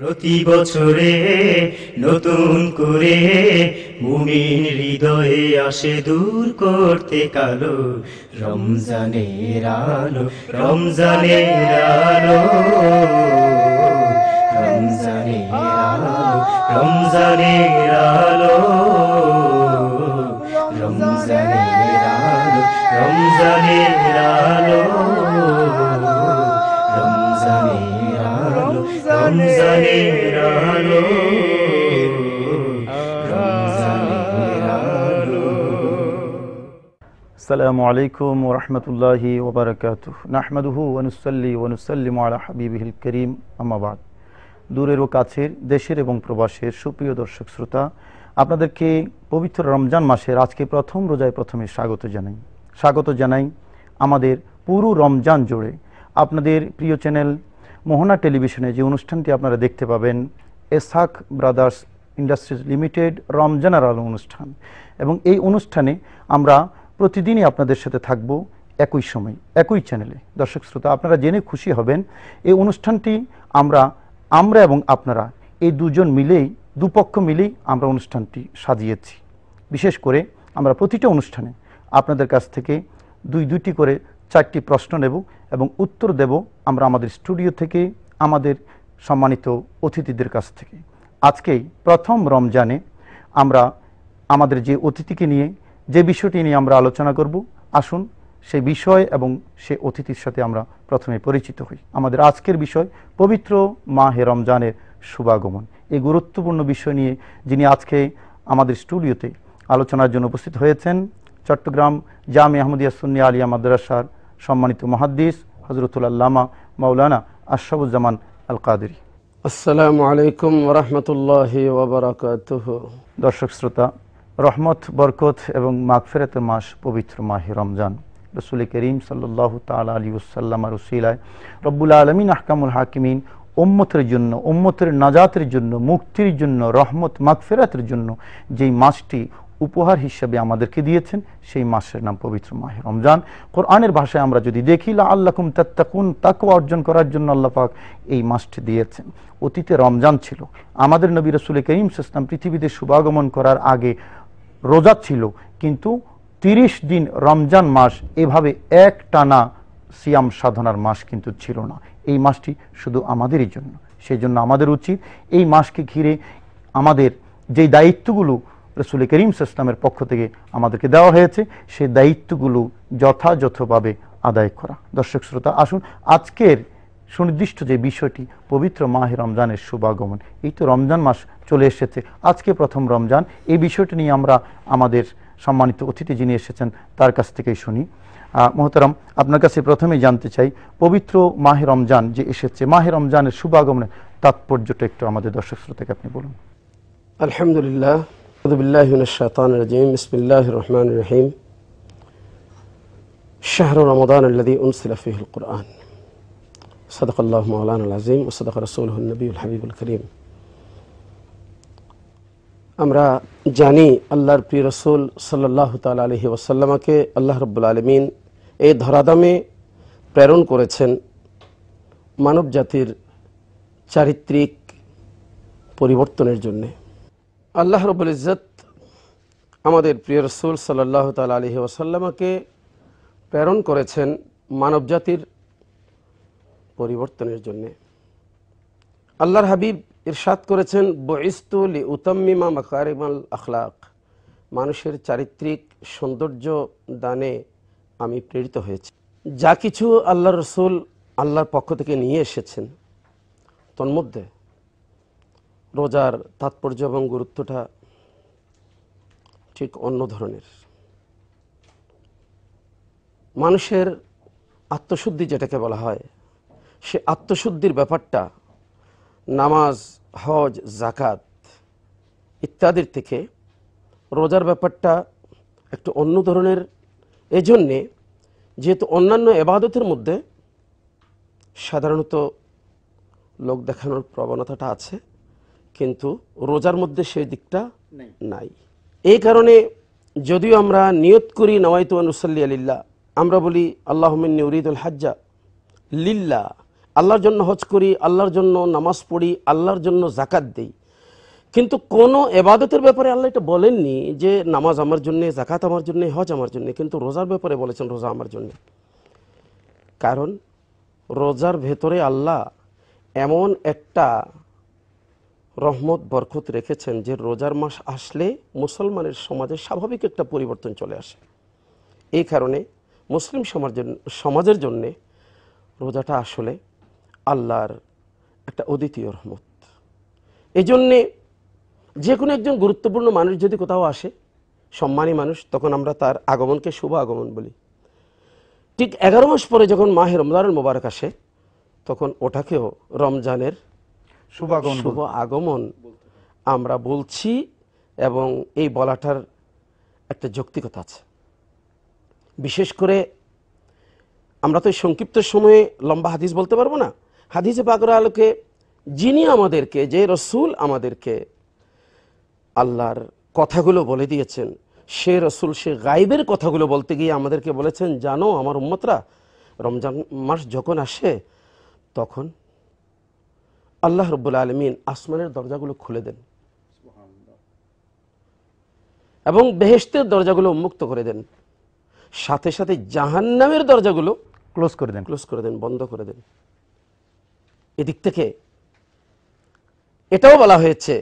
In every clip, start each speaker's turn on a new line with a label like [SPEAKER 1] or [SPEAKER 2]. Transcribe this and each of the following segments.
[SPEAKER 1] প্রতি বছরে নতুন করে মুমিন হৃদয়ে আসে দূর করতে কালো রমজানের আলো, রমজানের আলো, রমজানের আলো, রমজানের আলো, রমজানের আলো, রমজানের আলো, রমজানের আলো, রমজানের আলো, রমজানের আলো।
[SPEAKER 2] আসসালামু আলাইকুম ওয়া রাহমাতুল্লাহি ওয়া বারাকাতুহু। নাহমাদুহু ওয়া নুসাল্লি ওয়া নুসাল্লিমু আলা হাবিবিহিল কারীম, আম্মা বাদ। দূরের ও কাছের, দেশের এবং প্রবাসের সুপ্রিয় দর্শক শ্রোতা, আপনাদেরকে পবিত্র রমজান মাসের আজকে প্রথম রোজায় প্রথমে স্বাগত জানাই আমাদের পুরো রমজান জুড়ে আপনাদের প্রিয় চ্যানেল মোহনা টেলিভিশনে যে অনুষ্ঠানটি আপনারা দেখতে পাবেন, এসহাক ব্রাদার্স ইন্ডাস্ট্রিজ লিমিটেড রমজানের আলো অনুষ্ঠান। এবং এই অনুষ্ঠানে আমরা প্রতিদিনই আপনাদের সাথে থাকব একই সময় একই চ্যানেলে। দর্শক শ্রোতা, আপনারা জেনে খুশি হবেন এই অনুষ্ঠানটি আমরা এবং আপনারা এই দুপক্ষ মিলেই আমরা অনুষ্ঠানটি সাজিয়েছি। বিশেষ করে আমরা প্রতিটা অনুষ্ঠানে আপনাদের কাছ থেকে দুইটি করে 4টি প্রশ্ন নেব এবং উত্তর দেব আমরা আমাদের স্টুডিও থেকে, আমাদের সম্মানিত অতিথিদের কাছ থেকে। আজকেই প্রথম রমজানে আমরা আমাদের যে অতিথিকে নিয়ে যে বিষয়টি নিয়ে আমরা আলোচনা করব, আসুন সেই বিষয় এবং সে অতিথির সাথে আমরা প্রথমে পরিচিত হই। আমাদের আজকের বিষয় পবিত্র মাহে রমজানের শুভাগমন। এই গুরুত্বপূর্ণ বিষয় নিয়ে যিনি আজকে আমাদের স্টুডিওতে আলোচনার জন্য উপস্থিত হয়েছেন, চট্টগ্রাম জামিয়া আহমদিয়া সুন্নি আলিয়া মাদ্রাসার সম্মানিত মুহাদ্দিস হযরতুল আল্লামা মাওলানা আশরাফুজ্জামান আল কাদেরী।
[SPEAKER 3] আসসালামু আলাইকুম ওয়া রাহমাতুল্লাহি ওয়া বারাকাতুহু।
[SPEAKER 2] দর্শক শ্রোতা, রহমত, বরকত এবং মাগফিরাতের মাস পবিত্র মাহে রমজান। রাসূল করিম সাল্লাল্লাহু তাআলা আলাইহি ওয়াসাল্লামের উসিলায় রব্বুল আলামিন আহকামুল হাকিমিন উম্মতের জন্য, উম্মতের নাজাতের জন্য, মুক্তির জন্য, রহমত মাগফিরাতের জন্য যেই মাসটি উপহার হিসেবে আমাদেরকে দিয়েছেন, সেই মাসের নাম পবিত্র মাহে রমজান। কোরআনের ভাষায় আমরা যদি দেখি, লাআল্লাকুম তাত্তাকুন, তাকওয়া অর্জন করার জন্য আল্লাহ পাক এই মাসটি দিয়েছেন। অতীতে রমজান ছিল, আমাদের নবী রাসূল করিম সাল্লাল্লাহু আলাইহি ওয়াসাল্লাম পৃথিবীতে শুভাগমন করার আগে রোজা ছিল, কিন্তু 30 দিন রমজান মাস এভাবে এক টানা সিয়াম সাধনার মাস কিন্তু ছিল না। এই মাসটি শুধু আমাদেরই জন্য। সেই জন্য আমাদের উচিত এই মাসকে ঘিরে আমাদের যেই দায়িত্বগুলো রাসূল করিম সাল্লাল্লাহু আলাইহি ওয়াসাল্লামের পক্ষ থেকে আমাদেরকে দেওয়া হয়েছে, সেই দায়িত্বগুলো যথাযথভাবে আদায় করা। দর্শক শ্রোতা, আসুন আজকের সুনির্দিষ্ট যে বিষয়টি পবিত্র মাহে রমজানের শুভাগমন। এই তো রমজান মাস চলে এসেছে, আজকে প্রথম রমজান। এই বিষয়টি নিয়ে আমরা আমাদের সম্মানিত অতিথি যিনি এসেছেন তার কাছ থেকেই শুনি। মোহতারাম, আপনার কাছে প্রথমেই জানতে চাই, পবিত্র মাহে রমজান যে এসেছে, মাহে রমজানের শুভাগমনের তাৎপর্যটা একটু আমাদের দর্শক শ্রোতাকে আপনি বলুন।
[SPEAKER 3] আলহামদুলিল্লাহ, আউযু বিল্লাহি মিনাশ শাইতানির রাজীম, বিসমিল্লাহির রহমানির রহিম। শাহরু রমাদান আল্লাযী উনজিলা ফীহিল কুরআন। সাদাকাল্লাহু মাওলানাল আযীম ওয়া সাদাকা রাসূলুহুন নবিয়ুল হাবিবুল কারীম। আমরা জানি আল্লাহর প্রিয় রাসূল সাল্লাল্লাহু তাআলা আলাইহি ওয়াসাল্লামকে আল্লাহ রাব্বুল আলামিন এই ধরাধামে প্রেরণ করেছেন মানব জাতির চারিত্রিক পরিবর্তনের জন্য। আল্লাহ রাব্বুল ইজ্জত আমাদের প্রিয় রাসূল সাল্লাল্লাহু তাআলা আলাইহি ওয়াসাল্লামকে প্রেরণ করেছেন মানব জাতির পরিবর্তনের জন্য। আল্লাহর হাবিব ইরশাদ করেছেন, বুইসতু লিউতাম্মিমা মাকারিমাল আখলাক, মানুষের চারিত্রিক সৌন্দর্য দানে আমি প্রেরিত হয়েছি। যা কিছু আল্লাহর রাসূল আল্লাহর পক্ষ থেকে নিয়ে এসেছেন, তন্মধ্যে রোজার তাৎপর্য এবং গুরুত্বটা ঠিক অন্য ধরনের। মানুষের আত্মশুদ্ধি যেটাকে বলা হয়, সে আত্মশুদ্ধির ব্যাপারটা নামাজ, হজ, যাকাত ইত্যাদির থেকে রোজার ব্যাপারটা একটু অন্য ধরনের। এজন্যে যেহেতু অন্যান্য ইবাদতের মধ্যে সাধারণত লোক দেখানোর প্রবণতাটা আছে, কিন্তু রোজার মধ্যে সেই দিকটা নাই। এই কারণে যদিও আমরা নিয়ত করি নাওয়াইতু আন উসাল্লি লিল্লাহ, আমরা বলি আল্লাহুম্মা ইন্নী উরিদুল হাজ্জা লিল্লাহ, আল্লাহর জন্য হজ করি, আল্লাহর জন্য নামাজ পড়ি, আল্লাহর জন্য জাকাত দেই, কিন্তু কোনো এবাদতের ব্যাপারে আল্লাহ এটা বলেননি যে নামাজ আমার জন্যে, জাকাত আমার জন্যে, হজ আমার জন্যে, কিন্তু রোজার ব্যাপারে বলেছেন রোজা আমার জন্যে। কারণ রোজার ভেতরে আল্লাহ এমন একটা রহমত বরকত রেখেছেন যে রোজার মাস আসলে মুসলমানের সমাজে স্বাভাবিক একটা পরিবর্তন চলে আসে। এই কারণে মুসলিম সমাজের জন্যে রোজাটা আসলে আল্লাহর একটা অদ্বিতীয় রহমত। এই জন্যে যে কোনো একজন গুরুত্বপূর্ণ মানুষ যদি কোথাও আসে, সম্মানী মানুষ, তখন আমরা তার আগমনকে শুভ আগমন বলি। ঠিক 11 মাস পরে যখন মাহে রমজানুল মুবারক আসে, তখন ওটাকেও রমজানের শুভ আগমন আমরা বলছি, এবং এই বলাটার একটা যৌক্তিকতা আছে। বিশেষ করে আমরা তো সংক্ষিপ্ত সময়ে লম্বা হাদিস বলতে পারবো না। হাদিসে পাকের আলোকে যিনি আমাদেরকে, যে রসুল আমাদেরকে আল্লাহর কথাগুলো বলে দিয়েছেন, সে রসুল সে গাইবের কথাগুলো বলতে গিয়ে আমাদেরকে বলেছেন, জানো আমার উম্মতরা, রমজান মাস যখন আসে তখন আল্লাহ রাব্বুল আলামিন আসমানের দরজাগুলো খুলে দেন এবং বেহেশতের দরজাগুলো উন্মুক্ত করে দেন, সাথে সাথে জাহান্নামের দরজাগুলো ক্লোজ করে দেন, বন্ধ করে দেন। এদিক থেকে এটাও বলা হয়েছে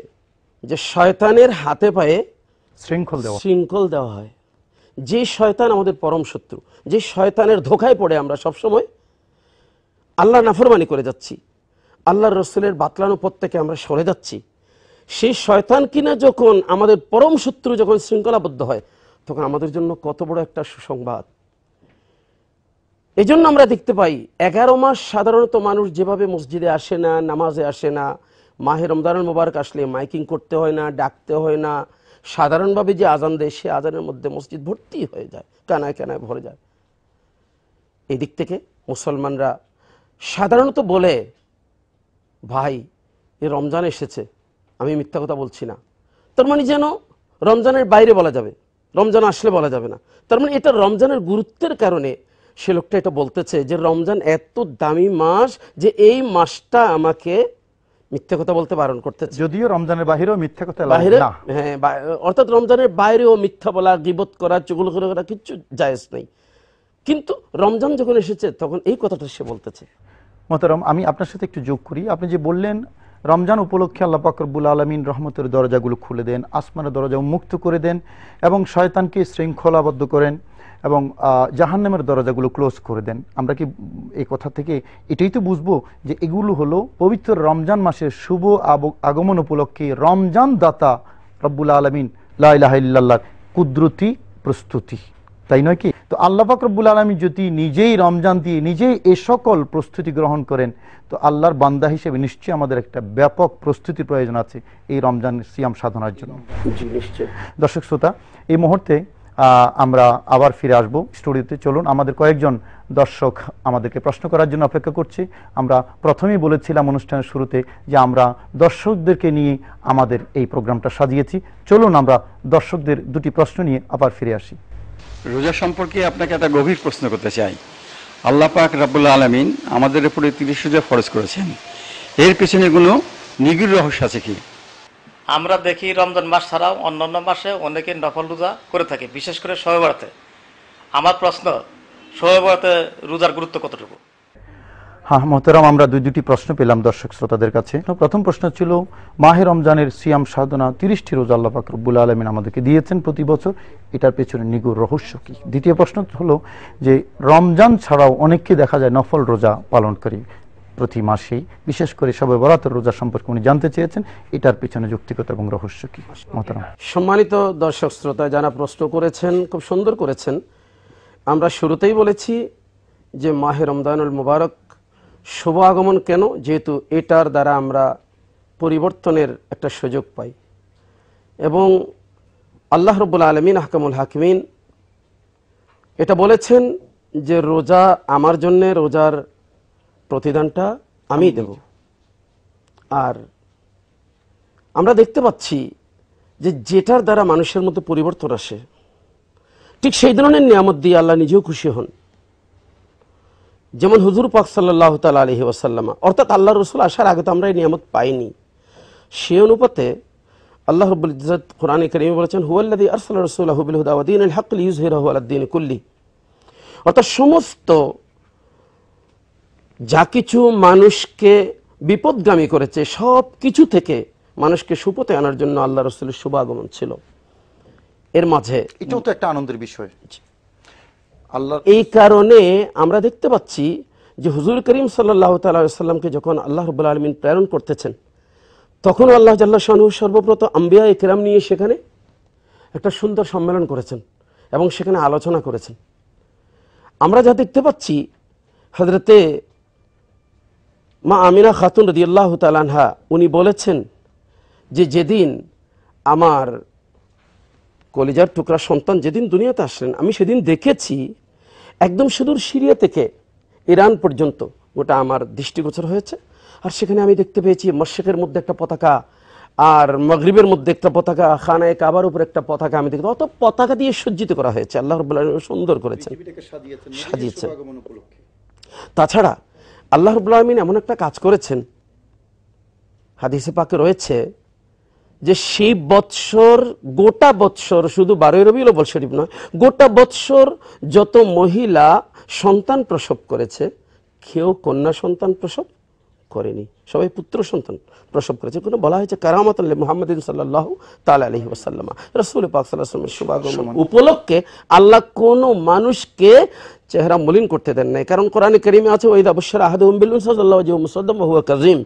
[SPEAKER 3] যে শয়তানের হাতে পায়ে শৃঙ্খল দেওয়া হয়। যে শয়তান আমাদের পরম শত্রু, যে শয়তানের ধোঁকায় পড়ে আমরা সবসময় আল্লাহর নাফরমানি করে যাচ্ছি, আল্লাহর রসুলের বাতলানো পথ থেকে আমরা সরে যাচ্ছি, সেই শয়তান কিনা যখন আমাদের পরম শত্রু যখন শৃঙ্খলাবদ্ধ হয়, তখন আমাদের জন্য কত বড় একটা সুসংবাদ। এই জন্য আমরা দেখতে পাই 11 মাস সাধারণত মানুষ যেভাবে মসজিদে আসে না, নামাজে আসে না, মাহে রমজানুল মুবারক আসলে মাইকিং করতে হয় না, ডাকতে হয় না, সাধারণভাবে যে আজান দেয় সে আজানের মধ্যে মসজিদ ভর্তি হয়ে যায়, কানায় কানায় ভরে যায়। এই দিক থেকে মুসলমানরা সাধারণত বলে, ভাই এ রমজান এসেছে, আমি মিথ্যা কথা বলছি না, তার মানে যেন রমজানের বাইরে বলা যাবে, রমজান আসলে বলা যাবে না। তার মানে এটা রমজানের গুরুত্বের কারণে সে লোকটা এটা বলতেছে যে রমজান এত দামি মাস যে এই মাসটা আমাকে মিথ্যা কথা বলতে বারণ করতেছে।
[SPEAKER 2] যদিও রমজানের বাইরেও মিথ্যা কথা না,
[SPEAKER 3] হ্যাঁ, অর্থাৎ রমজানের বাইরেও মিথ্যা বলা, গীবত করা, চুগলখড়ি করা কিচ্ছু জায়েজ নেই, কিন্তু রমজান যখন এসেছে তখন এই কথাটা সে বলতেছে।
[SPEAKER 2] মোহতারাম, আমি আপনার সাথে একটু যোগ করি। আপনি যে বললেন রমজান উপলক্ষে আল্লাহ পাক রব্বুল আলামিন রহমতের দরজাগুলো খুলে দেন, আসমানের দরজা উন্মুক্ত করে দেন এবং শয়তানকে শৃঙ্খলাবদ্ধ করেন এবং জাহান্নামের দরজাগুলো ক্লোজ করে দেন। আমরা কি এই কথা থেকে এটাই তো বুঝবো যে এগুলো হলো পবিত্র রমজান মাসের শুভ আগমন উপলক্ষে রমজান দাতা রব্বুল আলামিন লা ইলাহা ইল্লাল্লাহর কুদরতি প্রস্তুতি, তাই নয় কি? তো আল্লাহ পাক রব্বুল আলামিন যদি নিজেই রমজান দিয়ে নিজেই এ সকল প্রস্তুতি গ্রহণ করেন, তো আল্লাহর বান্দা হিসেবে নিশ্চয়ই আমাদের একটা ব্যাপক প্রস্তুতির প্রয়োজন আছে এই রমজান সিয়াম সাধনার জন্য। দর্শক শ্রোতা, এই মুহূর্তে আমরা আবার ফিরে আসব স্টুডিওতে। চলুন, আমাদের কয়েকজন দর্শক আমাদেরকে প্রশ্ন করার জন্য অপেক্ষা করছি। আমরা প্রথমেই বলেছিলাম অনুষ্ঠানের শুরুতে যে আমরা দর্শকদেরকে নিয়ে আমাদের এই প্রোগ্রামটা সাজিয়েছি। চলুন আমরা দর্শকদের দুটি প্রশ্ন নিয়ে আবার ফিরে আসি।
[SPEAKER 4] রোজা সম্পর্কে আপনাকে একটা গভীর প্রশ্ন করতে চাই। আল্লাহ পাক রাব্বুল আলামিন আমাদের উপরে 30 রোজা ফরজ করেছেন, এর পেছনে কোনো নিগূঢ় রহস্য আছে কি?
[SPEAKER 5] আমরা দেখি রমজান মাস ছাড়াও অন্যান্য মাসে অনেকে নফল রোজা করে থাকে, বিশেষ করে শবে বরাতে। আমার প্রশ্ন, শবে বরাতে রোজার গুরুত্ব কতটুকু?
[SPEAKER 2] হ্যাঁ মোহতারাম, আমরা দুটি প্রশ্ন পেলাম দর্শক শ্রোতাদের কাছে। প্রথম প্রশ্ন ছিল মাহে রমজানের সিয়াম সাধনা 30টি রোজা আল্লাহ পাক রব্বুল আলামিন আমাদেরকে দিয়েছেন প্রতি বছর, এটার পেছনে নিগূঢ় রহস্য কি? দ্বিতীয় প্রশ্ন হলো যে রমজান ছাড়াও অনেককে দেখা যায় নফল রোজা পালনকারী প্রতি মাসেই, বিশেষ করে শবে বরাতের রোজা সম্পর্কে উনি জানতে চেয়েছেন, এটার পেছনে যৌক্তিকতা এবং রহস্য কি? মোহতারাম।
[SPEAKER 3] সম্মানিত দর্শক শ্রোতা যারা প্রশ্ন করেছেন, খুব সুন্দর করেছেন। আমরা শুরুতেই বলেছি যে মাহে রমজানুল মুবারক শুভ আগমন কেন? যেহেতু এটার দ্বারা আমরা পরিবর্তনের একটা সুযোগ পাই এবং আল্লাহ রাব্বুল আলামিন আহকামুল হাকিমিন এটা বলেছেন যে রোজা আমার জন্য, রোজার প্রতিদানটা আমি দেব। আর আমরা দেখতে পাচ্ছি যে যেটার দ্বারা মানুষের মধ্যে পরিবর্তন আসে, ঠিক সেই ধরনের নিয়ামত দিয়ে আল্লাহ নিজেও খুশি হন। যেমন হুজুর পাক সাল্লাল্লাহু তাআলা আলাইহি ওয়াসাল্লাম, অর্থাৎ আল্লাহ রসুল আসার আগে তো আমরা এই নিয়ামত পাইনি। সে অনুপাতে আল্লাহ রাব্বুল ইজ্জত কোরআনে কারীমে বলেছেন, হুয়াল্লাযী আরসালা রাসূলাহু বিল হুদা ওয়া দীনিল হক লিইয়ুযহিরাহু আলাদ দীনি কুল্লি। অর্থাৎ সমস্ত যা কিছু মানুষকে বিপদগামী করেছে সব কিছু থেকে মানুষকে সুপথে আনার জন্য আল্লাহ রসুলের শুভাগমন ছিল। এর মাঝে
[SPEAKER 2] এটাও তো একটা আনন্দের বিষয়। আল্লাহ
[SPEAKER 3] এই কারণে আমরা দেখতে পাচ্ছি যে হুজুর করিম সাল্লাল্লাহু তাআলা আলাইহি সাল্লামকে যখন আল্লাহ রাব্বুল আলামিন প্রেরণ করতেছেন, তখন আল্লাহ জাল্লা শানুহু সর্বপ্রথম আম্বিয়া ইকরাম নিয়ে সেখানে একটা সুন্দর সম্মেলন করেছেন এবং সেখানে আলোচনা করেছেন। আমরা যা দেখতে পাচ্ছি, হযরতে মা আমিনা খাতুন রাদিয়াল্লাহু তাআলা আনহা উনি বলেছেন যে যেদিন আমার কলিজার টুকরা সন্তান যেদিন দুনিয়াতে আসলেন, আমি সেদিন দেখেছি একদম সুদূর সিরিয়া থেকে ইরান পর্যন্ত ওটা আমার দৃষ্টিগোচর হয়েছে। আর সেখানে আমি দেখতে পেয়েছি মশরিকের মধ্যে একটা পতাকা আর মাগরিবের মধ্যে একটা পতাকা, খানায়ে কাবার উপর একটা পতাকা আমি দেখতে, অত পতাকা দিয়ে সজ্জিত করা হয়েছে। আল্লাহ রাব্বুল আলামিন সুন্দর করেছেন, সাজিয়েছেন। তাছাড়া আল্লাহ রাব্বুল আলামিন এমন একটা কাজ করেছেন, হাদিসে পাকে রয়েছে যে সেই বৎসর, গোটা বৎসর, শুধু 12 রবিউল আউয়াল শরীফ নয়, গোটা বৎসর যত মহিলা সন্তান প্রসব করেছে, কেউ কন্যা সন্তান প্রসব করেনি, সবাই পুত্র সন্তান প্রসব করেছে। কোনো বলা হয়েছে কারামাতুল মুহাম্মাদিন সাল্লাল্লাহু তাআলা আলাইহি ওয়াসাল্লাম, রাসূল পাক সাল্লাল্লাহু আলাইহি ওয়াসাল্লামের শুভাগমন উপলক্ষে আল্লাহ কোনো মানুষকে চেহারা মলিন করতে দেন নাই। কারণ কোরআনে কারীমে আছে, ওয়াইদা বুশরা আহাদুহুম বিল উনসা সাল্লাল্লাহু আলাইহি ওয়াসাল্লাম ওয়া হুয়া কাযীম।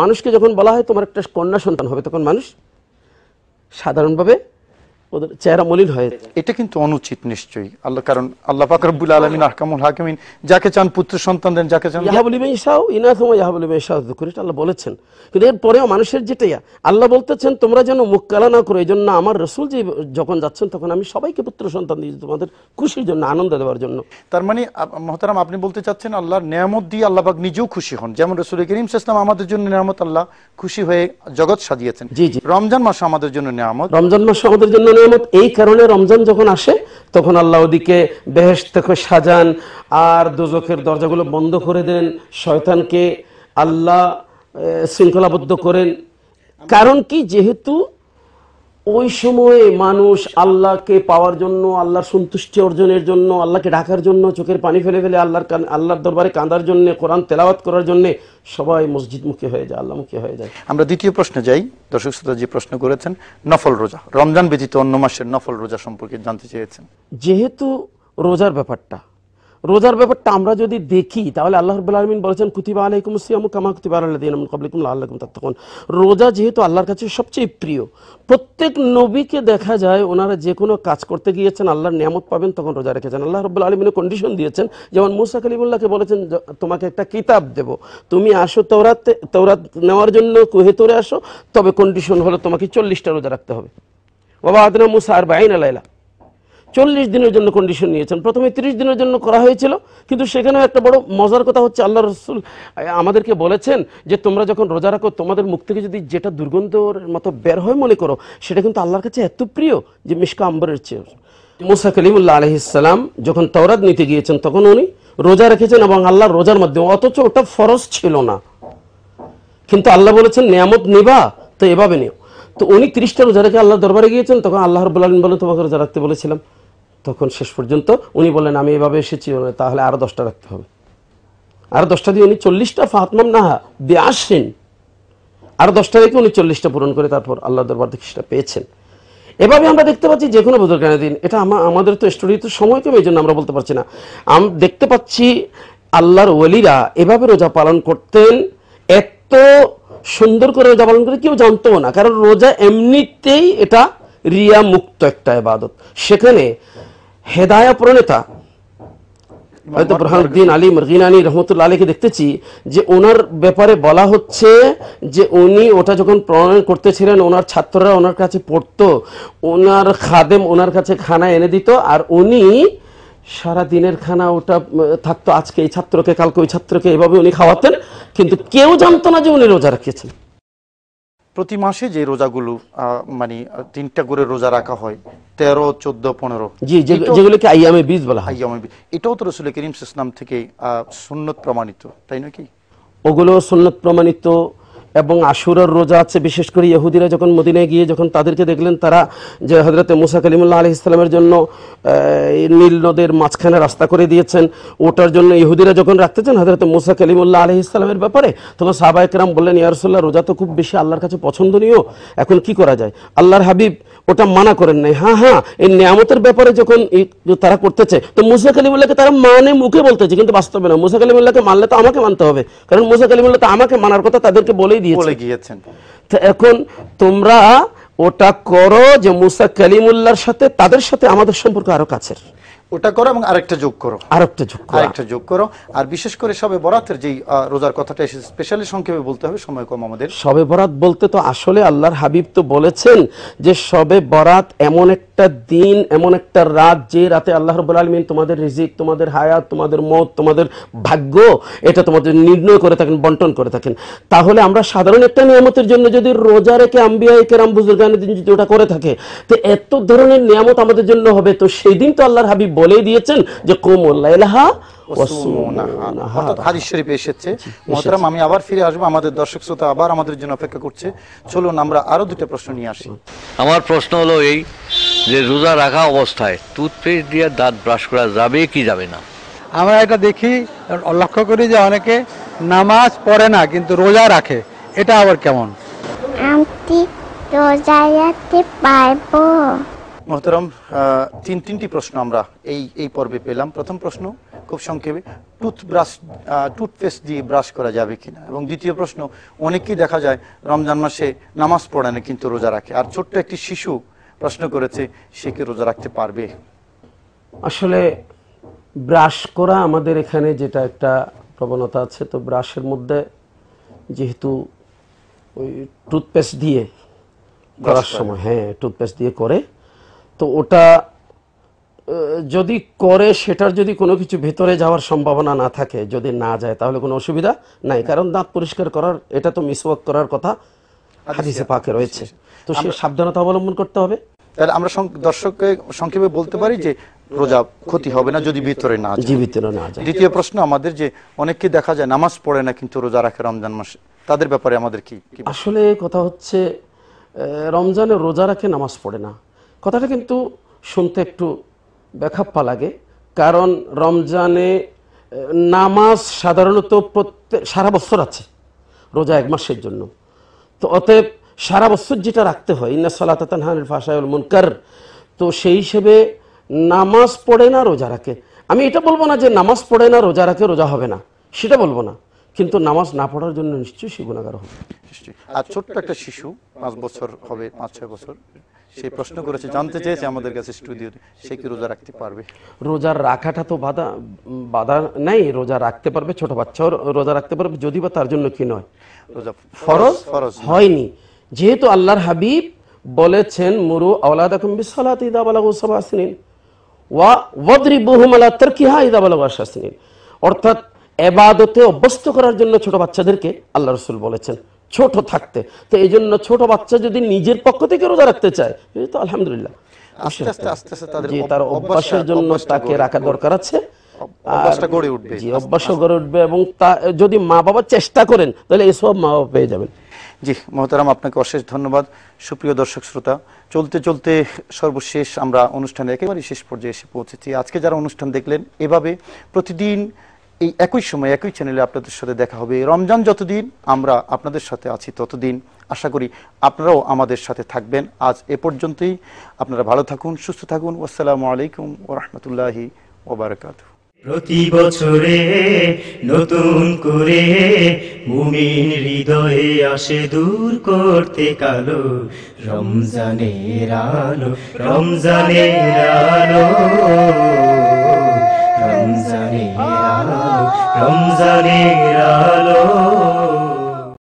[SPEAKER 3] মানুষকে যখন বলা হয় তোমার একটা কন্যা সন্তান হবে, তখন মানুষ সাধারণভাবে ওদের চেহারা মলিন হয়।
[SPEAKER 2] এটা কিন্তু অনুচিত নিশ্চয়ই আল্লাহ, কারণ আল্লাহ পাক রব্বুল আলামিন আহকামুল হাকিমিন, যাকে চান পুত্র সন্তান দেন, যাকে চান
[SPEAKER 3] ইয়াহাবু লিমান ইয়াশাউ ইনাসা ওয়া ইয়াহাবু লিমান ইয়াশাউ যুকুর, এটা আল্লাহ বলেছেন। কিন্তু এরপরেও মানুষের যেটাই আল্লাহ বলতেছেন তোমরা যেন মুখ কালা না করো, এই জন্য আমার রাসূল যে যখন যাচ্ছেন তখন আমি সবাইকে পুত্র সন্তান দিয়েছি তোমাদের খুশির জন্য, আনন্দ দেওয়ার জন্য।
[SPEAKER 2] তার মানে মহতারাম আপনি বলতে চাচ্ছেন আল্লাহর নিয়ামত দিয়ে আল্লাহ পাক নিজেও খুশি হন, যেমন রাসূল করিম সাল্লাল্লাহু আলাইহি ওয়াসাল্লাম আমাদের জন্য নিয়ামত, আল্লাহ খুশি হয়ে জগৎ সাজিয়েছেন।
[SPEAKER 3] জি জি,
[SPEAKER 2] রমজান মাস আমাদের জন্য নিয়ামত,
[SPEAKER 3] রমজান মাস আমাদের জন্য নিয়ামত। এই কারণে রমজান যখন আসে তখন আল্লাহ ওদিকে বেহেশত থেকে সাজান আর দোজখের দরজাগুলো বন্ধ করে দেন, শয়তানকে আল্লাহ শৃঙ্খলাবদ্ধ করেন। কারণ কি, যেহেতু ওই সময়ে মানুষ আল্লাহকে পাওয়ার জন্য, আল্লাহর সন্তুষ্টি অর্জনের জন্য, আল্লাহকে ডাকার জন্য, চোখের পানি ফেলে ফেলে আল্লাহর দরবারে কাঁদার জন্য, কোরআন তেলাওয়াত করার জন্য সবাই মসজিদমুখী হয়ে যায়, আল্লাহমুখী হয়ে যায়।
[SPEAKER 2] আমরা দ্বিতীয় প্রশ্নে যাই। দর্শক শ্রোতা যে প্রশ্ন করেছেন নফল রোজা, রমজান ব্যতীত অন্য মাসের নফল রোজা সম্পর্কে জানতে চেয়েছেন।
[SPEAKER 3] যেহেতু রোজার ব্যাপারটা আমরা যদি দেখি, তাহলে আল্লাহ রাব্বুল আলামিন বলেছেন কুতিবা আলাইকুমুস সিয়ামু কামা কুতিবা আলাল লাযিনা মিন ক্বাবলিকুম লাআল্লাকুম তাত্তাকুন। রোজা যেহেতু আল্লাহর কাছে সবচেয়ে প্রিয়, প্রত্যেক নবীকে দেখা যায় ওনারা যে কোনো কাজ করতে গিয়েছেন, আল্লাহর নিয়ামত পাবেন তখন রোজা রেখেছেন। আল্লাহ রাব্বুল আলামিন কন্ডিশন দিয়েছেন, যেমন মুসা কালিমুল্লাহকে বলেছেন তোমাকে একটা কিতাব দেব, তুমি আসো তাওরাত নেওয়ার জন্য কুহে তোরে আসো, তবে কন্ডিশন হলো তোমাকে 40টা রোজা রাখতে হবে। ওয়া বা'আদনা মুসা 40 লাইলা, 40 দিনের জন্য কন্ডিশন নিয়েছেন। প্রথমে 30 দিনের জন্য করা হয়েছিল, কিন্তু সেখানেও একটা বড় মজার কথা হচ্ছে আল্লাহ রাসূল আমাদেরকে বলেছেন যে তোমরা যখন রোজা রাখো তোমাদের মুখ থেকে যদি যেটা দুর্গন্ধের মতো বের হয় মনে করো, সেটা কিন্তু আল্লাহর কাছে এত প্রিয় যে মিশকা আম্বরের চেয়ে। মুসা কালিমুল্লাহ আলাইহিস সালাম যখন তাওরাত নিতে গিয়েছেন তখন উনি রোজা রেখেছেন এবং আল্লাহর রোজার মাধ্যমে, অথচ ওটা ফরজ ছিল না, কিন্তু আল্লাহ বলেছেন নিয়ামত নিবা তো এভাবে নিও। তো উনি 30টা রোজা রেখে আল্লাহর দরবারে গিয়েছেন, তখন আল্লাহ রাব্বুল আলামিন বলেন তোমাকে রোজা রাখতে বলেছিলাম। তখন শেষ পর্যন্ত উনি বলেন আমি এভাবে এসেছি, তাহলে আরো 10টা রাখতে হবে। আরো 10টা দিয়ে উনি 40টা ফাতমাম নাহা বিআশরিন, আরো 10টা রেখে উনি 40টা পূরণ করে তারপর আল্লাহ দরবার থেকে সেটা পেয়েছেন। এভাবে আমরা দেখতে পাচ্ছি যে কোনো বুজুর্গানের দিন, এটা আমাদের তো স্টোরি তো সময় কমে, এই জন্য আমরা বলতে পারছি না। আমরা দেখতে পাচ্ছি আল্লাহর ওলিরা এভাবে রোজা পালন করতেন, এত সুন্দর করে রোজা পালন করে কেউ জানতো না, কারণ রোজা এমনিতেই এটা রিয়া মুক্ত একটা ইবাদত। সেখানে হেদায়া প্রণেতা হয়তো বুরহানুদ্দিন আলী মারগিনানি রহমতুল্লাহ আলাইহি দেখতেছি যে ওনার ব্যাপারে বলা হচ্ছে যে উনি ওটা যখন প্রণয়ন করতেছিলেন, ওনার ছাত্ররা ওনার কাছে পড়তো, ওনার খাদেম ওনার কাছে খানা এনে দিত, আর উনি সারা দিনের খানা ওটা থাকতো, আজকে এই ছাত্রকে কালকে ওই ছাত্রকে, এভাবে উনি খাওয়াতেন, কিন্তু কেউ জানতো না যে উনি রোজা রেখেছেন।
[SPEAKER 2] প্রতি মাসে যে রোজাগুলো মানে 3টা করে রোজা রাখা হয় 13, 14, 15,
[SPEAKER 3] জি, যেগুলোকে আইয়ামে বীজ বলা হয়,
[SPEAKER 2] এটাও তো রাসূল করিম সাল্লাল্লাহু আলাইহি ওয়াসাল্লাম থেকে সুন্নত প্রমাণিত, তাই নাকি?
[SPEAKER 3] ওগুলো সুন্নত প্রমাণিত। এবং আশুরার রোজা আছে, বিশেষ করে ইহুদিরা যখন মদিনায় গিয়ে যখন তাদেরকে দেখলেন তারা যে হযরতে মুসা কালিমুল্লাহ আলাইহিস সালামের জন্য নীল নদের মাঝখানে রাস্তা করে দিয়েছেন, ওটার জন্য ইহুদিরা যখন রাখতেছেন হযরতে মুসা কালিমুল্লাহ আলাইহিস সালামের ব্যাপারে, তখন সাহাবায়ে কেরাম বললেন, ইয়া রাসূলুল্লাহ, রোজা তো খুব বেশি আল্লাহর কাছে পছন্দনীয়, এখন কি করা যায়? আল্লাহর হাবিব ওটা মানা করেন নাই। হ্যাঁ, এই নিয়ামতের ব্যাপারে যখন তারা করতেছে, তো মুসা কালিমুল্লাহকে তারা মানে মুখে বলতেছে, কিন্তু বাস্তবে না। মুসা কালিমুল্লাহকে মানলে তো আমাকে মানতে হবে, কারণ মুসা কালিমুল্লাহ তো আমাকে মানার কথা তাদেরকে বলেই দিয়েছেন। তো এখন তোমরা ওটা করো যে মুসা কালিমুল্লাহর সাথে তাদের সাথে আমাদের সম্পর্ক আরো কাছের,
[SPEAKER 2] ওটা করো এবং আরেকটা যোগ করো, আর বিশেষ করে শবে বরাতের যেই রোজার কথাটা এসে স্পেশালি সংক্ষেপে বলতে হবে, সময় কম আমাদের।
[SPEAKER 3] শবে বরাত বলতে তো আসলে আল্লাহর হাবিব তো বলেছেন যে শবে বরাত এমন একটা দিন, এমন একটা রাত, যে রাতে আল্লাহ রাব্বুল আলামিন তোমাদের রিজিক, তোমাদের হায়াত, তোমাদের মত, তোমাদের ভাগ্য, এটা তোমাদের নির্ণয় করে থাকেন, বন্টন করে থাকেন। তাহলে আমরা সাধারণ একটা নিয়ামতের জন্য যদি রোজা রেখে আম্বিয়ায়ে কেরাম বুজুর্গানের দিন যদি ওটা করে থাকে, তো এত ধরনের নিয়ামত আমাদের জন্য হবে। তো সেই দিন তো আল্লাহর হাবিব বলেই দিয়েছেন যে কুমুল লাইলাহা
[SPEAKER 2] হাদিস শরীফে এসেছে। মুহতারাম, আমি আবার ফিরে আসবো, আমাদের দর্শক শ্রোতা আবার আমাদের জন্য অপেক্ষা করছে। চলুন আমরা আরো দুটো প্রশ্ন নিয়ে আসি।
[SPEAKER 6] আমার প্রশ্ন হলো এই যে রোজা রাখা অবস্থায় টুথপেস্ট দিয়ে দাঁত ব্রাশ করা যাবে কি যাবে না?
[SPEAKER 7] আমরা এটা দেখি, লক্ষ্য করি যে অনেকে নামাজ পড়ে না কিন্তু রোজা রাখে, এটা আবার কেমন?
[SPEAKER 8] আমি রোজা রাখতে পারবো?
[SPEAKER 2] মুহতারাম, তিনটি প্রশ্ন আমরা এই পর্বে পেলাম। প্রথম প্রশ্ন খুব সংক্ষেপে, টুথপেস্ট দিয়ে ব্রাশ করা যাবে কিনা, এবং দ্বিতীয় প্রশ্ন, অনেকেই দেখা যায় রমজান মাসে নামাজ পড়ে না কিন্তু রোজা রাখে, আর ছোট্ট একটি শিশু প্রশ্ন করেছে, সে কি রোজা রাখতে পারবে?
[SPEAKER 3] আসলে ব্রাশ করা আমাদের এখানে যেটা একটা প্রবণতা আছে, তো ব্রাশের মধ্যে যেহেতু ওই টুথপেস্ট দিয়ে করার সময়, হ্যাঁ টুথপেস্ট দিয়ে করে, তো ওটা যদি করে সেটার যদি কোনো কিছু ভেতরে যাওয়ার সম্ভাবনা না থাকে, যদি না যায় তাহলে কোনো অসুবিধা নাই, কারণ দাঁত পরিষ্কার করার এটা তো মিসওয়াক করার কথা হাদিসে পাকে রয়েছে, তো সে সাবধানতা অবলম্বন করতে হবে।
[SPEAKER 2] তাহলে আমরা দর্শককে সংক্ষেপে বলতে পারি যে রোজা ক্ষতি হবে না যদি ভিতরে না যায়। দ্বিতীয় প্রশ্ন আমাদের, যে অনেককে দেখা যায় নামাজ পড়ে না কিন্তু রোজা রাখে রমজান মাসে, তাদের ব্যাপারে আমাদের কি?
[SPEAKER 3] আসলে কথা হচ্ছে রমজানে রোজা রাখে নামাজ পড়ে না, কথাটা কিন্তু শুনতে একটু বেখাপ্পা লাগে, কারণ রমজানে নামাজ সাধারণত সারা বছর আছে, রোজা 1 মাসের জন্য, তো অতএব সারা বছর যেটা রাখতে হয়, ইন্না সালাতা তানহা আনিল ফাহশাই ওয়াল মুনকার, তো সেই হিসেবে নামাজ পড়ে না রোজা রাখে। আমি এটা বলবো না যে নামাজ পড়ে না রোজা রাখে রোজা হবে না, সেটা বলবো না, কিন্তু নামাজ না পড়ার জন্য নিশ্চয়ই সে গুনাহগার হবে।
[SPEAKER 2] আর ছোট্ট একটা শিশু 5 বছর হবে, 5-6 বছর, সেই প্রশ্ন করেছে, জানতে চেয়েছে আমাদের কাছে স্টুডিওতে, সে কি রোজা রাখতে পারবে?
[SPEAKER 3] রোজার রাখাটা তো বাধা নাই, রোজা রাখতে পারবে, ছোট বাচ্চাও রোজা রাখতে পারবে, যদি বা তার জন্য কি নয়, রোজা ফরজ হয়নি। যেহেতু আল্লাহর হাবিব বলেছেন মুরু আওলাদাকুম বিসসালাতি ইযা বালাগু 7 সিনিন ওয়া ওয়াদরিবুহুম আলা তারকিহা ইযা বালাগু 10 সিনিন, অর্থাৎ ইবাদতে অভ্যস্ত করার জন্য ছোট বাচ্চাদেরকে আল্লাহ রাসূল বলেছেন ছোট থাকতে। তো এই জন্য ছোট বাচ্চা যদি নিজের পক্ষ থেকে রোজা রাখতে চায়, তো আলহামদুলিল্লাহ,
[SPEAKER 2] আস্তে আস্তে
[SPEAKER 3] তার অভ্যাসের জন্য তাকে রাখা দরকার আছে, অভ্যাসটা গড়ে উঠবে, এবং যদি মা বাবা চেষ্টা করেন তাহলে এসব মা বাবা পেয়ে যাবেন।
[SPEAKER 2] জি মোহতারাম, আপনাকে অশেষ ধন্যবাদ। সুপ্রিয় দর্শক শ্রোতা, চলতে চলতে সর্বশেষ আমরা অনুষ্ঠানের একেবারে শেষ পর্যায়ে এসে পৌঁছেছি। আজকে যারা অনুষ্ঠান দেখলেন, এভাবে প্রতিদিন এই একই সময় একই চ্যানেলে আপনাদের সাথে দেখা হবে। রমজান যতদিন আমরা আপনাদের সাথে আছি ততদিন আশা করি আপনারাও আমাদের সাথে থাকবেন। আজ এ পর্যন্তই, আপনারা ভালো থাকুন, সুস্থ থাকুন। আসসালামু আলাইকুম ওয়া রাহমাতুল্লাহি ওয়া বারাকাতুহু।
[SPEAKER 1] প্রতি বছরে নতুন করে মুমিন হৃদয়ে আসে দূর করতে কালো রমজানের আলো, রমজানের আলো, রমজানের আলো, রমজানের আলো।